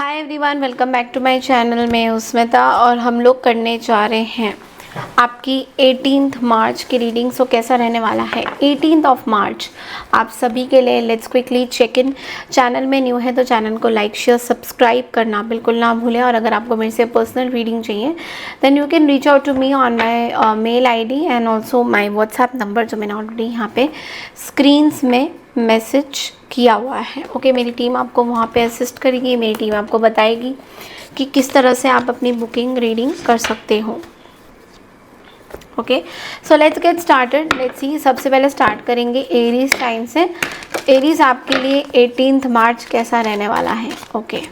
Hi everyone, welcome back to my channel. मैं हूं स्मिता और हम लोग करने जा रहे हैं आपकी 18 मार्च की रीडिंग। सो कैसा रहने वाला है 18 ऑफ मार्च आप सभी के लिए। Let's quickly check in. Channel में न्यू है तो चैनल को लाइक शेयर सब्सक्राइब करना बिल्कुल ना भूलें। और अगर आपको मेरे से पर्सनल रीडिंग चाहिए then you can reach out to me on my mail ID and also my WhatsApp number, जो मैंने ऑलरेडी यहाँ पे स्क्रीन्स में मैसेज किया हुआ है। ओके, मेरी टीम आपको वहाँ पे असिस्ट करेगी। मेरी टीम आपको बताएगी कि किस तरह से आप अपनी बुकिंग रीडिंग कर सकते हो। Okay, so let's get started. Let's see, सबसे पहले स्टार्ट करेंगे एरीज टाइम से। एरीज आपके लिए 18 मार्च कैसा रहने वाला है। ओके,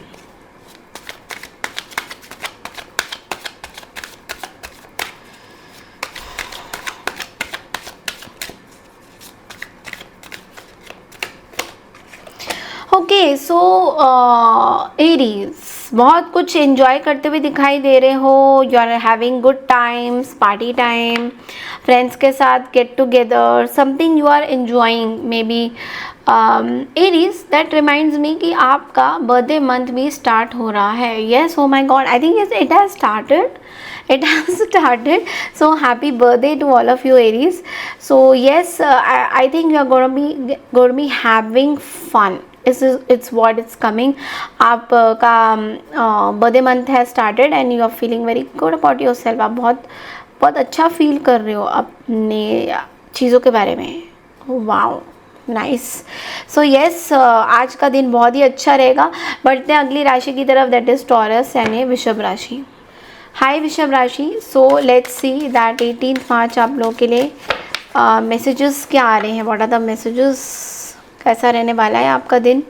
ओके सो एरीज बहुत कुछ एंजॉय करते हुए दिखाई दे रहे हो। You are having good times, party time, friends के साथ get together, something you are enjoying maybe. Aries that reminds me कि आपका बर्थडे मंथ भी स्टार्ट हो रहा है। Yes, oh my God, I think it has started. It has started. So happy birthday to all of you Aries. So yes, I think you are going to be having fun. It's what it's coming. आपका birthday month है started and you are feeling very good about yourself. आप बहुत बहुत अच्छा feel कर रहे हो अपने चीज़ों के बारे में। Wow, nice. सो यस, आज का दिन बहुत ही अच्छा रहेगा। बढ़ते हैं अगली राशि की तरफ, दैट इज टॉरस यानी वृषभ राशि। हाय वृषभ राशि, सो लेट्स सी दैट 18 मार्च आप लोगों के लिए मैसेजेस क्या आ रहे हैं। व्हाट आर द मैसेजेस, कैसा रहने वाला है आपका दिन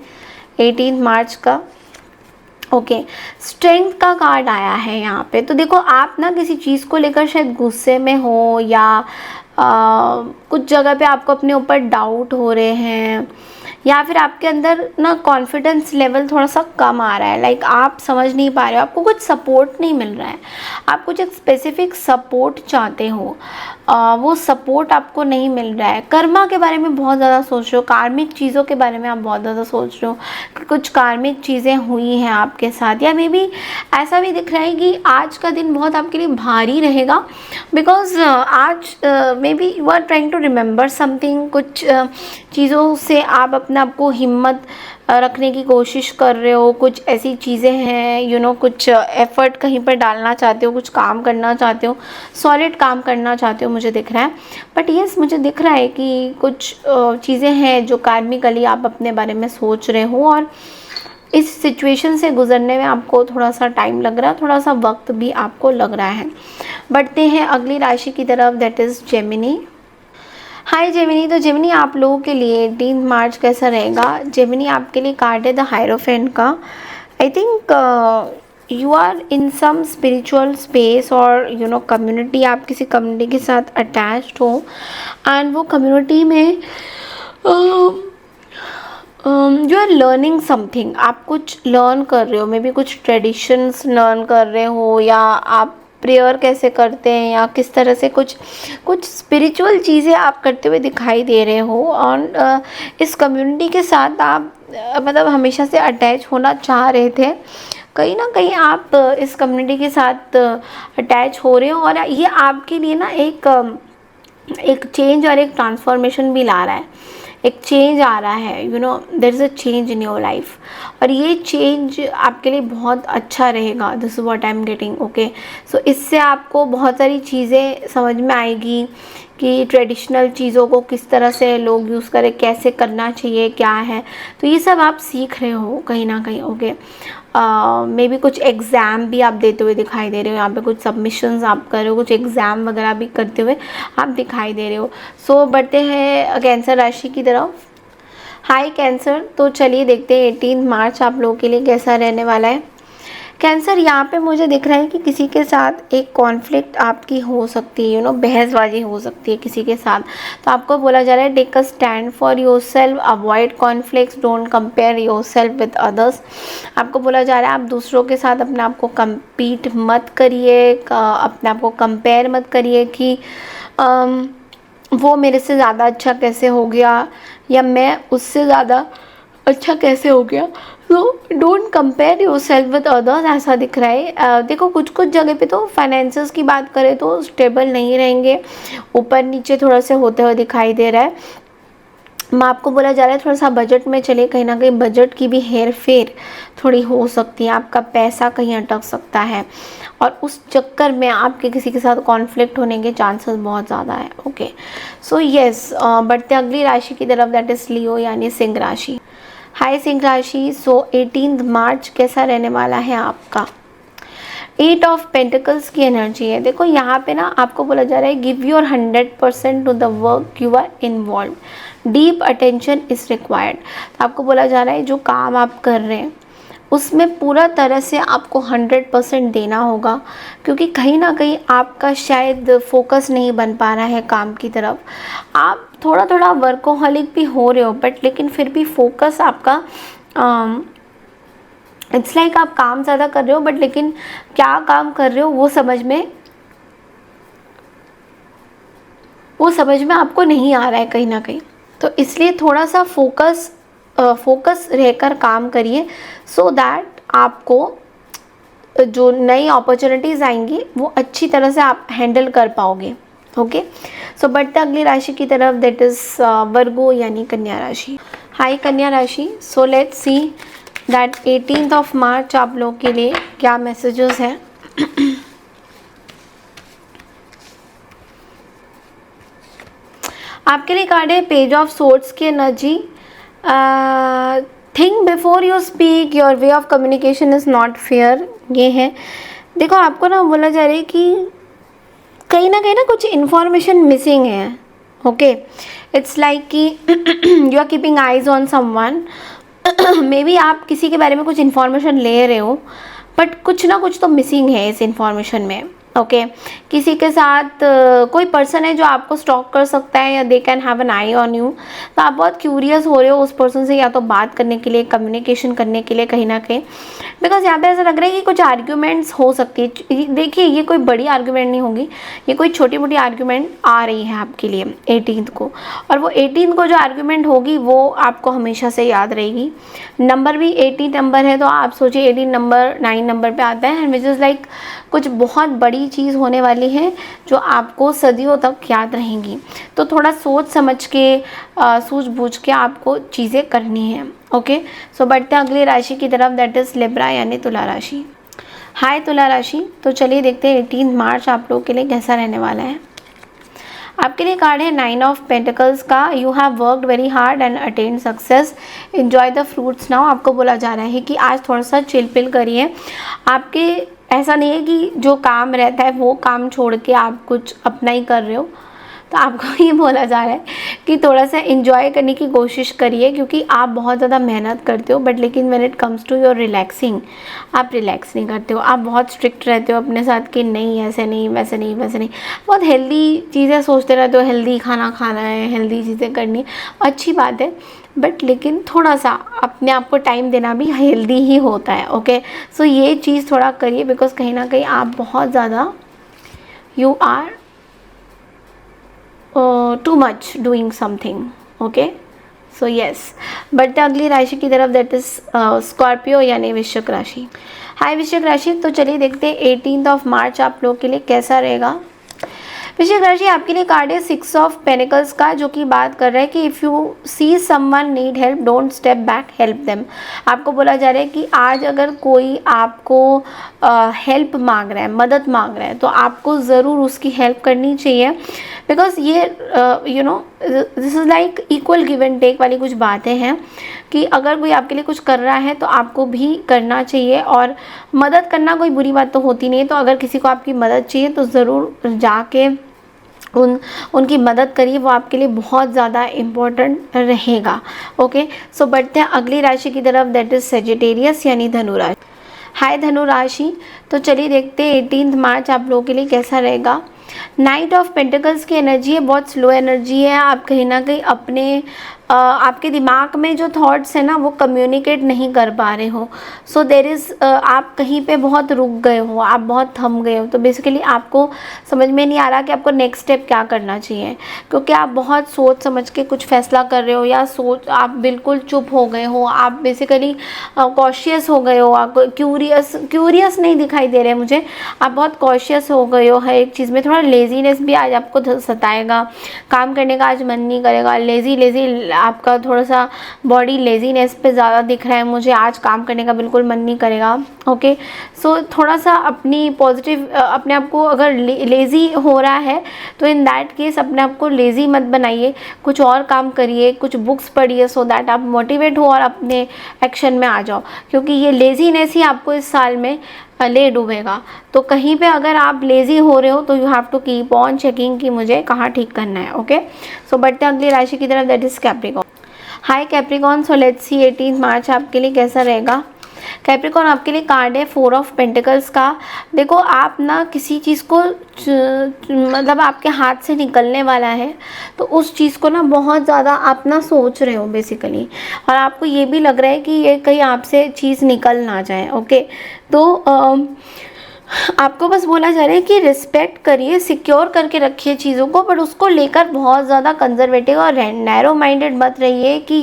18 मार्च का। ओके, स्ट्रेंथ का कार्ड आया है यहाँ पे। तो देखो, आप ना किसी चीज़ को लेकर शायद गुस्से में हो या कुछ जगह पे आपको अपने ऊपर डाउट हो रहे हैं या फिर आपके अंदर ना कॉन्फिडेंस लेवल थोड़ा सा कम आ रहा है। लाइक आप समझ नहीं पा रहे हो, आपको कुछ सपोर्ट नहीं मिल रहा है। आप कुछ एक स्पेसिफिक सपोर्ट चाहते हो, वो सपोर्ट आपको नहीं मिल रहा है। कर्मा के बारे में बहुत ज़्यादा सोच रहे हो, कार्मिक चीज़ों के बारे में आप बहुत ज़्यादा सोच रहे हो कि कुछ कार्मिक चीज़ें हुई हैं आपके साथ, या मे बी ऐसा भी दिख रहा है कि आज का दिन बहुत आपके लिए भारी रहेगा। बिकॉज आज maybe you are trying to remember something. कुछ चीज़ों से आप अपने आप को हिम्मत रखने की कोशिश कर रहे हो। कुछ ऐसी चीज़ें हैं, यू नो, कुछ एफर्ट कहीं पर डालना चाहते हो, कुछ काम करना चाहते हो, सॉलिड काम करना चाहते हो, मुझे दिख रहा है। बट यस, मुझे दिख रहा है कि कुछ चीज़ें हैं जो कार्मिकली आप अपने बारे में सोच रहे हो और इस सिचुएशन से गुजरने में आपको थोड़ा सा टाइम लग रहा है, थोड़ा सा वक्त भी आपको लग रहा है। बढ़ते हैं अगली राशि की तरफ, that is Gemini. Hi Gemini, तो जेमिनी आप लोगों के लिए 18 मार्च कैसा रहेगा। जेमिनी आपके लिए कार्ड है द हायरोफेंट का। I think you are in some spiritual space और यू नो कम्युनिटी, आप किसी कम्युनिटी के साथ अटैच्ड हो एंड वो कम्युनिटी में यू आर लर्निंग समथिंग। आप कुछ लर्न कर रहे हो, मे बी कुछ ट्रेडिशंस लर्न कर रहे हो, या आप प्रेयर कैसे करते हैं या किस तरह से कुछ स्पिरिचुअल चीज़ें आप करते हुए दिखाई दे रहे हो। और इस कम्युनिटी के साथ आप मतलब हमेशा से अटैच होना चाह रहे थे। कहीं ना कहीं आप इस कम्युनिटी के साथ अटैच हो रहे हो और ये आपके लिए ना एक चेंज और एक ट्रांसफॉर्मेशन भी ला रहा है। एक चेंज आ रहा है, you know, there is a change in your life और ये चेंज आपके लिए बहुत अच्छा रहेगा। This is what I am getting. Okay, so इससे आपको बहुत सारी चीज़ें समझ में आएगी कि ट्रेडिशनल चीज़ों को किस तरह से लोग यूज़ करें, कैसे करना चाहिए, क्या है। तो ये सब आप सीख रहे हो कहीं ना कहीं। ओके, मे बी कुछ एग्ज़ाम भी आप देते हुए दिखाई दे रहे हो। यहाँ पे कुछ सबमिशंस आप कर रहे हो, कुछ एग्ज़ाम वगैरह भी करते हुए आप दिखाई दे रहे हो। सो बढ़ते हैं कैंसर राशि की तरफ। हाय कैंसर, तो चलिए देखते हैं 18 मार्च आप लोगों के लिए कैसा रहने वाला है। कैंसर, यहाँ पे मुझे दिख रहा है कि किसी के साथ एक कॉन्फ्लिक्ट आपकी हो सकती है, यू नो, बहसबाजी हो सकती है किसी के साथ। तो आपको बोला जा रहा है take a stand for yourself, avoid conflicts, don't compare yourself with others. आपको बोला जा रहा है आप दूसरों के साथ अपने आप को कम्पीट मत करिए, अपने आप को कंपेयर मत करिए कि वो मेरे से ज़्यादा अच्छा कैसे हो गया या मैं उससे ज़्यादा अच्छा कैसे हो गया। तो don't compare yourself with others, ऐसा दिख रहा है। देखो कुछ कुछ जगह पे तो फाइनेंसेस की बात करें तो स्टेबल नहीं रहेंगे, ऊपर नीचे थोड़ा सा होते हुए दिखाई दे रहा है। मैं आपको बोला जा रहा है थोड़ा सा बजट में चले, कहीं ना कहीं बजट की भी हेर फेर थोड़ी हो सकती है, आपका पैसा कहीं अटक सकता है और उस चक्कर में आपके किसी के साथ कॉन्फ्लिक्ट होने के चांसेस बहुत ज़्यादा है। ओके, सो यस, बढ़ते अगली राशि की तरफ, दैट इज़ लियो यानी सिंह राशि। हाय सिंह राशि, सो 18 मार्च कैसा रहने वाला है आपका? 8 ऑफ पेंटिकल्स की एनर्जी है। देखो यहाँ पे ना आपको बोला जा रहा है give your 100% to the work you are involve, deep attention is required. तो आपको बोला जा रहा है जो काम आप कर रहे हैं उसमें पूरा तरह से आपको 100% देना होगा, क्योंकि कहीं ना कहीं आपका शायद फोकस नहीं बन पा रहा है काम की तरफ। आप थोड़ा थोड़ा वर्कोहॉलिक भी हो रहे हो, बट लेकिन फिर भी फोकस आपका इट्स लाइक आप काम ज़्यादा कर रहे हो, बट लेकिन क्या काम कर रहे हो वो समझ में आपको नहीं आ रहा है कहीं ना कहीं। तो इसलिए थोड़ा सा फोकस रहकर काम करिए, सो दैट आपको जो नई अपॉर्चुनिटीज़ आएंगी वो अच्छी तरह से आप हैंडल कर पाओगे। ओके, सो बढ़ते अगली राशि की तरफ, दैट इज़ वर्गो यानी कन्या राशि। हाय कन्या राशि, so let's see that 18 of March आप लोग के लिए क्या मैसेजेस हैं। आपके लिए कार्ड है पेज ऑफ सोर्ड्स की energy. Think before you speak, your way of communication is not fair, ये है। देखो आपको ना बोला जा रहा है कि कहीं ना कुछ इन्फॉर्मेशन मिसिंग है। ओके, इट्स लाइक कि you are keeping eyes on someone, maybe आप किसी के बारे में कुछ इन्फॉर्मेशन ले रहे हो, बट कुछ ना कुछ तो मिसिंग है इस इन्फॉर्मेशन में। ओके, किसी के साथ कोई पर्सन है जो आपको स्टॉक कर सकता है, या they can have an I on you. तो आप बहुत क्यूरियस हो रहे हो उस पर्सन से, या तो बात करने के लिए, कम्युनिकेशन करने के लिए कहीं ना कहीं, बिकॉज यहाँ पे ऐसा लग रहा है कि कुछ आर्ग्यूमेंट्स हो सकती है। देखिए ये कोई बड़ी आर्ग्यूमेंट नहीं होगी, ये कोई छोटी मोटी आर्ग्यूमेंट आ रही है आपके लिए 18 को, और वो 18 को जो आर्ग्यूमेंट होगी वो आपको हमेशा से याद रहेगी। नंबर भी 18 नंबर है, तो आप सोचिए 18 नंबर 9 नंबर पे आता है, एंड विच इज़ लाइक कुछ बहुत बड़ी चीज़ होने वाली है जो आपको सदियों तक याद रहेंगी। तो थोड़ा सोच समझ के, सूझबूझ के आपको चीज़ें करनी है। ओके, सो बढ़ते हैं अगली राशि की तरफ, दैट इज़ लिब्रा यानी तुला राशि। हाय तुला राशि, तो चलिए देखते हैं 18 मार्च आप लोगों के लिए कैसा रहने वाला है। आपके लिए कार्ड है 9 ऑफ पेंटिकल्स का। You have worked very hard and attain success, enjoy the fruits now. आपको बोला जा रहा है कि आज थोड़ा सा चिल पिल करिए। आपके ऐसा नहीं है कि जो काम रहता है वो काम छोड़ के आप कुछ अपना ही कर रहे हो, तो आपको ये बोला जा रहा है कि थोड़ा सा इन्जॉय करने की कोशिश करिए, क्योंकि आप बहुत ज़्यादा मेहनत करते हो, बट लेकिन when it comes to your relaxing, आप रिलैक्स नहीं करते हो। आप बहुत स्ट्रिक्ट रहते हो अपने साथ कि नहीं ऐसे नहीं, वैसे नहीं, वैसे नहीं। बहुत हेल्दी चीज़ें सोचते रहते हो, हेल्दी खाना खाना है, हेल्दी चीज़ें करनी है, अच्छी बात है, बट लेकिन थोड़ा सा अपने आप को टाइम देना भी हेल्दी ही होता है। ओके, सो ये चीज़ थोड़ा करिए, बिकॉज कहीं ना कहीं आप बहुत ज़्यादा you are too much doing something. Okay, so yes, बढ़ते अगली राशि की तरफ, दैट इज स्कॉर्पियो यानी वृश्चिक राशि। हाय वृश्चिक राशि, तो चलिए देखते हैं 18 ऑफ मार्च आप लोग के लिए कैसा रहेगा। वृश्चिक राशि, आपके लिए कार्ड है 6 ऑफ पेनिकल्स का, जो कि बात कर रहा है कि if you see someone need help don't step back, help them. आपको बोला जा रहा है कि आज अगर कोई आपको हेल्प मांग रहा है, मदद मांग रहा है, तो आपको ज़रूर उसकी हेल्प करनी चाहिए, बिकॉज ये you know this is like equal give and take वाली कुछ बातें हैं कि अगर कोई आपके लिए कुछ कर रहा है तो आपको भी करना चाहिए, और मदद करना कोई बुरी बात तो होती नहीं है। तो अगर किसी को आपकी मदद चाहिए तो ज़रूर जाके उनकी मदद करिए, वो आपके लिए बहुत ज़्यादा इम्पोर्टेंट रहेगा। ओके, सो बढ़ते हैं अगली राशि की तरफ, दैट इज़ सेजिटेरियस यानी धनु राशि। हाय धनु राशि, तो चलिए देखते हैं 18 मार्च आप लोगों के लिए कैसा रहेगा। नाइट ऑफ पेंटिकल्स की एनर्जी है, बहुत स्लो एनर्जी है। आप कहीं ना कहीं अपने आपके दिमाग में जो थॉट्स है ना वो कम्युनिकेट नहीं कर पा रहे हो। सो देर इज़ आप कहीं पे बहुत रुक गए हो, आप बहुत थम गए हो। तो बेसिकली आपको समझ में नहीं आ रहा कि आपको नेक्स्ट स्टेप क्या करना चाहिए, क्योंकि आप बहुत सोच समझ के कुछ फैसला कर रहे हो, या आप बिल्कुल चुप हो गए हो, आप बेसिकली कॉशियस हो गए हो, आप क्यूरियस नहीं दिखाई दे रहे मुझे, आप बहुत कॉशियस हो गए हो हर एक चीज़ में। थोड़ा लेजीनेस भी आज आपको सताएगा, काम करने का आज मन नहीं करेगा, लेज़ी आपका थोड़ा सा बॉडी लेजीनेस पे ज़्यादा दिख रहा है मुझे, आज काम करने का बिल्कुल मन नहीं करेगा। ओके, सो थोड़ा सा अपनी पॉजिटिव अपने आप को, अगर लेज़ी हो रहा है तो इन दैट केस अपने आप को लेज़ी मत बनाइए, कुछ और काम करिए, कुछ बुक्स पढ़िए, सो दैट आप मोटिवेट हो और अपने एक्शन में आ जाओ, क्योंकि ये लेज़ीनेस ही आपको इस साल में ले डूबेगा। तो कहीं पे अगर आप लेज़ी हो रहे हो तो you have to keep on checking कि मुझे कहाँ ठीक करना है। ओके, सो बढ़ते हैं अगली राशि की तरफ, that is Capricorn. Hi Capricorn, so let's see 18 मार्च आपके लिए कैसा रहेगा। कैप्रिकॉर्न आपके लिए कार्ड है 4 ऑफ पेंटिकल्स का। देखो, आप ना किसी चीज़ को मतलब आपके हाथ से निकलने वाला है, तो उस चीज़ को ना बहुत ज़्यादा आप ना सोच रहे हो बेसिकली, और आपको ये भी लग रहा है कि ये कहीं आपसे चीज़ निकल ना जाए। ओके, तो आपको बस बोला जा रहा है कि रिस्पेक्ट करिए, सिक्योर करके रखिए चीज़ों को, बट उसको लेकर बहुत ज़्यादा कंजर्वेटिव और नैरो माइंडेड मत रहिए कि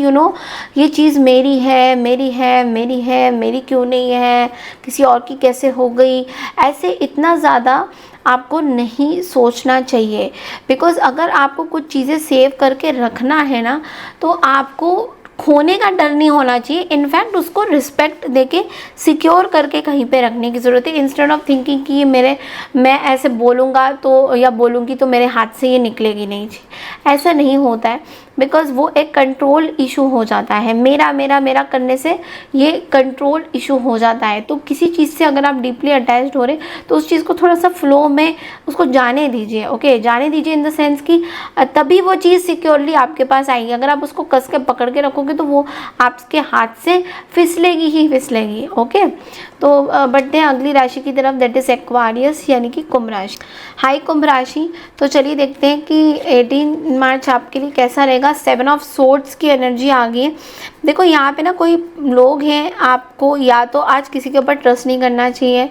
ये चीज़ मेरी है, मेरी है, मेरी है, मेरी क्यों नहीं है, किसी और की कैसे हो गई। ऐसे इतना ज़्यादा आपको नहीं सोचना चाहिए, बिकॉज़ अगर आपको कुछ चीज़ें सेव करके रखना है ना, तो आपको खोने का डर नहीं होना चाहिए। इनफैक्ट उसको रिस्पेक्ट देके सिक्योर करके कहीं पे रखने की ज़रूरत है, इंस्टेड ऑफ थिंकिंग कि ये मैं ऐसे बोलूँगा तो या बोलूँगी तो मेरे हाथ से ये निकलेगी नहीं। ऐसा नहीं होता है, बिकॉज़ वो एक कंट्रोल इशू हो जाता है। मेरा मेरा मेरा करने से ये कंट्रोल इशू हो जाता है। तो किसी चीज़ से अगर आप डीपली अटैच्ड हो रहे तो उस चीज़ को थोड़ा सा फ्लो में उसको जाने दीजिए। ओके, जाने दीजिए इन द सेंस कि तभी वो चीज़ सिक्योरली आपके पास आएगी। अगर आप उसको कस के पकड़ के रखोगे तो वो आपके हाथ से फिसलेगी ही फिसलेगी। ओके, तो बढ़ते हैं अगली राशि की तरफ, दैट इज़ एक्वारियस यानी कि कुंभ राशि। हाई कुंभ राशि, तो चलिए देखते हैं कि 18 मार्च आपके लिए कैसा रहेगा। 7 ऑफ सोर्ड्स की एनर्जी आ गई है। देखो, यहाँ पे ना कोई लोग हैं, आपको या तो आज किसी के ऊपर ट्रस्ट नहीं करना चाहिए।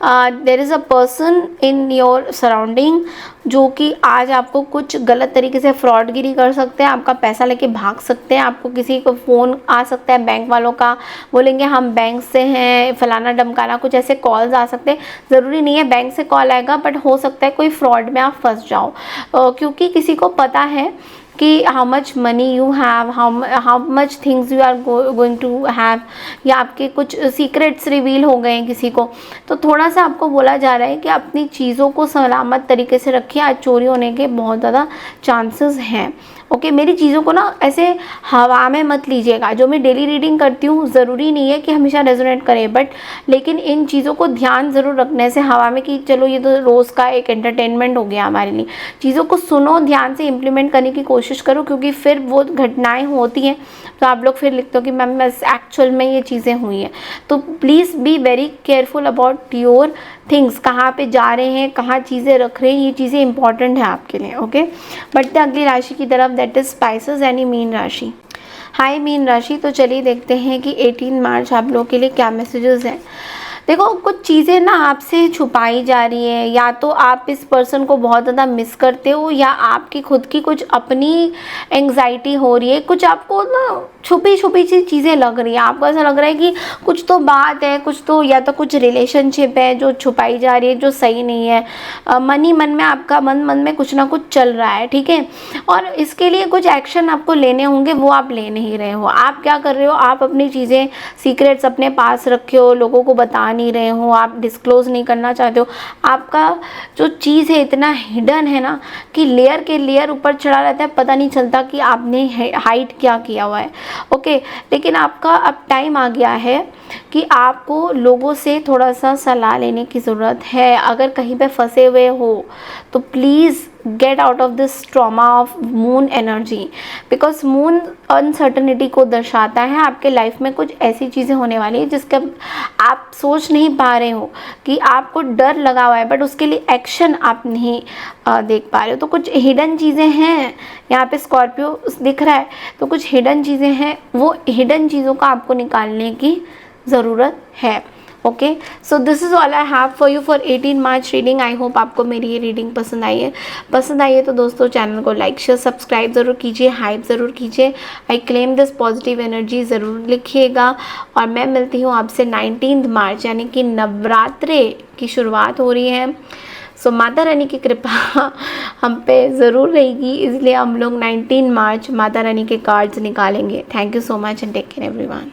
There is a person in your surrounding जो कि आज आपको कुछ गलत तरीके से फ्रॉडगिरी कर सकते हैं, आपका पैसा लेके भाग सकते हैं। आपको किसी को फ़ोन आ सकता है बैंक वालों का, बोलेंगे हम बैंक से हैं, फलाना डमकाना, कुछ ऐसे कॉल्स आ सकते हैं। ज़रूरी नहीं है बैंक से कॉल आएगा, बट हो सकता है कोई फ्रॉड में आप फंस जाओ, क्योंकि किसी को पता है कि how much money you have, how much things you are going to have, या आपके कुछ सीक्रेट्स रिवील हो गए हैं किसी को। तो थोड़ा सा आपको बोला जा रहा है कि अपनी चीज़ों को सलामत तरीके से रखिए, आज चोरी होने के बहुत ज़्यादा चांसेस हैं। ओके, मेरी चीज़ों को ना ऐसे हवा में मत लीजिएगा। जो मैं डेली रीडिंग करती हूँ ज़रूरी नहीं है कि हमेशा रेजोनेट करे, बट लेकिन इन चीज़ों को ध्यान ज़रूर रखने से, हवा में कि चलो ये तो रोज़ का एक एंटरटेनमेंट हो गया हमारे लिए। चीज़ों को सुनो, ध्यान से इम्प्लीमेंट करने की कोशिश करो, क्योंकि फिर वो घटनाएं होती हैं तो आप लोग फिर लिखते हो कि मैम एक्चुअल में ये चीज़ें हुई हैं। तो please be very careful about your things, कहाँ पे जा रहे हैं, कहाँ चीज़ें रख रहे हैं, ये चीज़ें इंपॉर्टेंट है आपके लिए। ओके, बढ़ते अगली राशि की तरफ, दैट इज़ स्पाइसेस यानी मीन राशि। हाय मीन राशि, तो चलिए देखते हैं कि 18 मार्च आप लोगों के लिए क्या मैसेजेस हैं। देखो, कुछ चीज़ें ना आपसे छुपाई जा रही है, या तो आप इस पर्सन को बहुत ज़्यादा मिस करते हो, या आपकी खुद की कुछ अपनी एंग्जाइटी हो रही है, कुछ आपको ना छुपी छुपी सी चीज़ें लग रही है। आपको ऐसा लग रहा है कि कुछ तो बात है, कुछ तो, या तो कुछ रिलेशनशिप है जो छुपाई जा रही है, जो सही नहीं है। मन ही मन में आपका मन में कुछ ना कुछ चल रहा है, ठीक है। और इसके लिए कुछ एक्शन आपको लेने होंगे, वो आप ले नहीं रहे हो। आप क्या कर रहे हो, आप अपनी चीज़ें सीक्रेट्स अपने पास रखे हो, लोगों को बता नहीं रहे हो, आप डिस्क्लोज नहीं करना चाहते हो। आपका जो चीज़ है इतना हिडन है ना कि लेयर के लेयर ऊपर चढ़ा रहता है, पता नहीं चलता कि आपने हाइड क्या किया हुआ है। ओके, लेकिन आपका अब टाइम आ गया है कि आपको लोगों से थोड़ा सा सलाह लेने की ज़रूरत है। अगर कहीं पे फंसे हुए हो तो please get out of this trauma of moon energy, because moon uncertainty को दर्शाता है। आपके लाइफ में कुछ ऐसी चीज़ें होने वाली है जिसका आप सोच नहीं पा रहे हो, कि आपको डर लगा हुआ है बट उसके लिए एक्शन आप नहीं देख पा रहे हो। तो कुछ हिडन चीज़ें हैं, यहाँ पे स्कॉर्पियो दिख रहा है, तो कुछ हिडन चीज़ें हैं, वो हिडन चीज़ों का आपको निकालने की ज़रूरत है। Okay, so this is all I have for you for 18 March reading. I hope आपको मेरी ये रीडिंग पसंद आई है तो दोस्तों चैनल को लाइक शेयर सब्सक्राइब ज़रूर कीजिए, हाइप ज़रूर कीजिए। I claim this positive energy ज़रूर लिखिएगा। और मैं मिलती हूँ आपसे 19 मार्च, यानी कि नवरात्रे की शुरुआत हो रही है। सो माता रानी की कृपा हम पे ज़रूर रहेगी, इसलिए हम लोग 19 मार्च माता रानी के कार्ड्स निकालेंगे। Thank you so much and take care everyone.